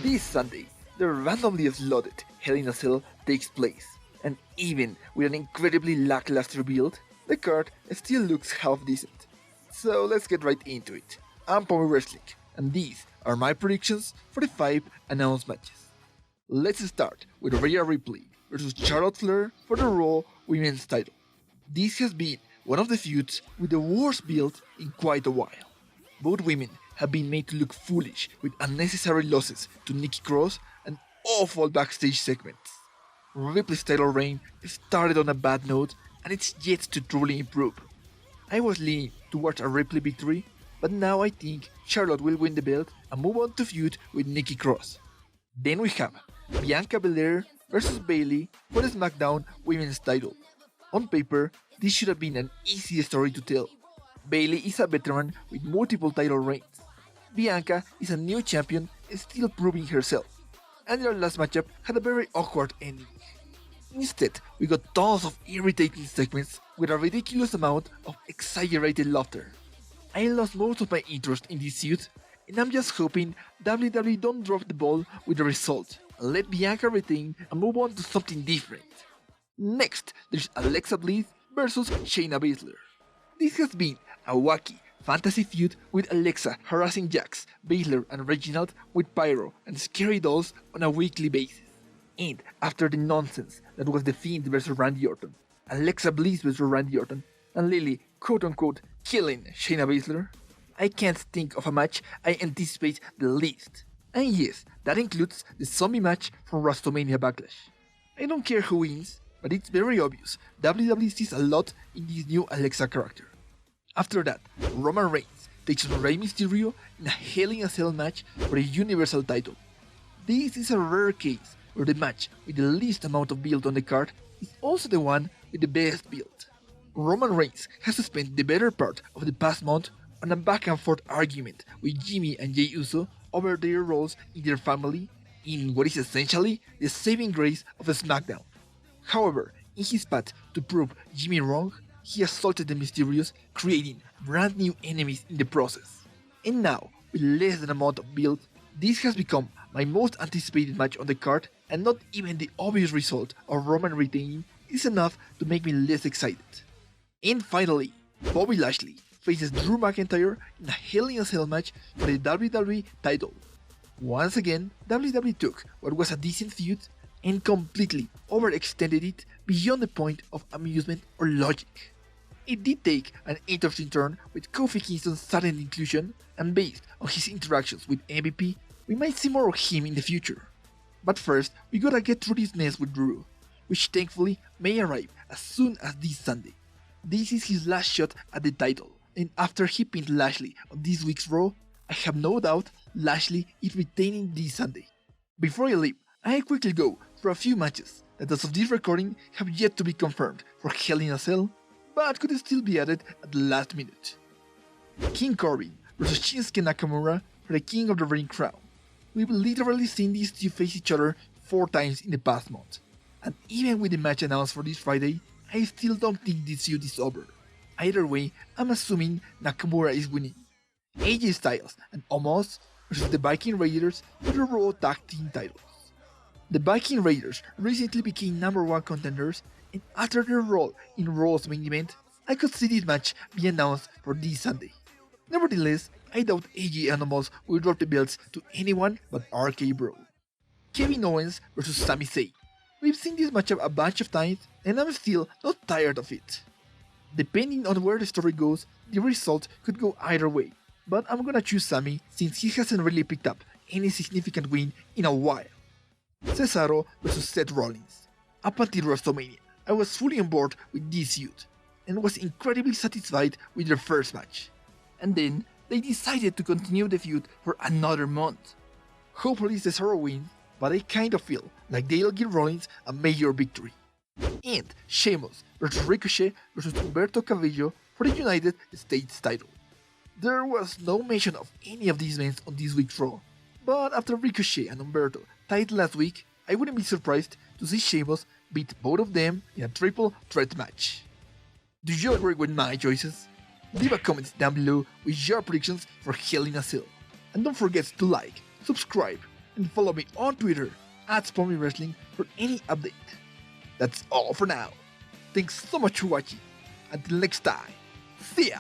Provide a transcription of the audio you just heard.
This Sunday, the randomly slotted Hell in a Cell takes place, and even with an incredibly lackluster build, the card still looks half decent. So let's get right into it. I'm Power Wrestling, and these are my predictions for the 5 announced matches. Let's start with Rhea Ripley versus Charlotte Flair for the Raw Women's title. This has been one of the feuds with the worst build in quite a while. Both women have been made to look foolish with unnecessary losses to Nikki Cross and awful backstage segments. Ripley's title reign started on a bad note and it's yet to truly improve. I was leaning towards a Ripley victory, but now I think Charlotte will win the belt and move on to feud with Nikki Cross. Then we have Bianca Belair versus Bayley for the SmackDown Women's title. On paper, this should have been an easy story to tell. Bayley is a veteran with multiple title reigns. Bianca is a new champion still proving herself, and their last matchup had a very awkward ending. Instead, we got tons of irritating segments with a ridiculous amount of exaggerated laughter. I lost most of my interest in this feud, and I'm just hoping WWE don't drop the ball with the result and let Bianca retain and move on to something different. Next, there's Alexa Bliss versus Shayna Baszler. This has been a wacky fantasy feud with Alexa harassing Jax, Baszler and Reginald with pyro and scary dolls on a weekly basis. And after the nonsense that was The Fiend vs Randy Orton, Alexa Bliss vs Randy Orton, and Lily quote-unquote killing Shayna Baszler, I can't think of a match I anticipate the least. And yes, that includes the zombie match from WrestleMania Backlash. I don't care who wins, but it's very obvious WWE sees a lot in this new Alexa character. After that, Roman Reigns takes on Rey Mysterio in a Hell in a Cell match for the Universal title. This is a rare case where the match with the least amount of build on the card is also the one with the best build. Roman Reigns has spent the better part of the past month on a back and forth argument with Jimmy and Jey Uso over their roles in their family in what is essentially the saving grace of SmackDown. However, in his path to prove Jimmy wrong, he assaulted the Mysterios, creating brand new enemies in the process. And now, with less than a month of build, this has become my most anticipated match on the card, and not even the obvious result of Roman retaining is enough to make me less excited. And finally, Bobby Lashley faces Drew McIntyre in a Hell in a Cell match for the WWE title. Once again, WWE took what was a decent feud and completely overextended it beyond the point of amusement or logic. It did take an interesting turn with Kofi Kingston's sudden inclusion, and based on his interactions with MVP, we might see more of him in the future. But first, we gotta get through this mess with Drew, which thankfully may arrive as soon as this Sunday. This is his last shot at the title, and after he pinned Lashley on this week's Raw, I have no doubt Lashley is retaining this Sunday. Before I leave, I'll quickly go through a few matches that as of this recording have yet to be confirmed for Hell in a Cell, but could still be added at the last minute. King Corbin vs Shinsuke Nakamura for the King of the Ring crown. We've literally seen these two face each other 4 times in the past month, and even with the match announced for this Friday, I still don't think this feud is over. Either way, I'm assuming Nakamura is winning. AJ Styles and Omos versus the Viking Raiders for the Raw Tag Team titles. The Viking Raiders recently became #1 contenders, and after their role in Raw's main event, I could see this match be announced for this Sunday. Nevertheless, I doubt AJ and Omos will drop the belts to anyone but RK Bro. Kevin Owens vs Sami Zayn. We've seen this matchup a bunch of times, and I'm still not tired of it. Depending on where the story goes, the result could go either way, but I'm gonna choose Sami since he hasn't really picked up any significant win in a while. Cesaro vs Seth Rollins. Up until WrestleMania, I was fully on board with this feud, and was incredibly satisfied with their first match. And then, they decided to continue the feud for another month. Hopefully Cesaro wins, but I kind of feel like they'll give Rollins a major victory. And Sheamus vs Ricochet vs Humberto for the United States title. There was no mention of any of these men on this week's Raw, but after Ricochet and Humberto tied last week, I wouldn't be surprised to see Sheamus beat both of them in a triple threat match. Do you agree with my choices? Leave a comment down below with your predictions for Hell in a Cell. And don't forget to like, subscribe, and follow me on Twitter @SpawnyWrestling for any update. That's all for now. Thanks so much for watching. Until next time, see ya!